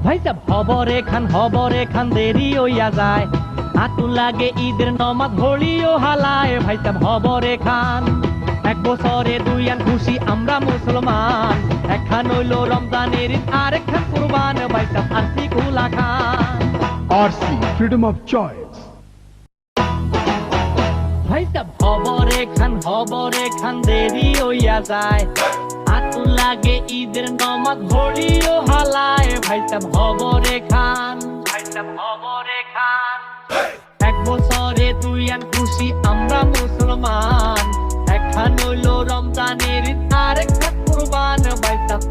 ভাই সাহেব হবরে খান দেরি হইয়া যায়, আতুল লাগে ঈদের নমাজ ঘড়িও হালায়। ভাই সাহেব হবরে খান, এক বছরে দুই আন খুশি আমরা মুসলমান, একখান হইল রমজানের ঈদ আর একখান কুরবান। ভাই সাহেব আরসি কুলা খান। RC, freedom of choice. ভাই সাহেব হবরে খান দেরি হইয়া যায়, আতুল লাগে ঈদের নমাজ ঘড়িও হালায়। ভাই সাহেব হবরে খান, এক বছরে দুই আন খুশি আমরা মুসলমান, একখান হইল রমজানের ঈদ আর একখান কুরবান। ভাই সাহেব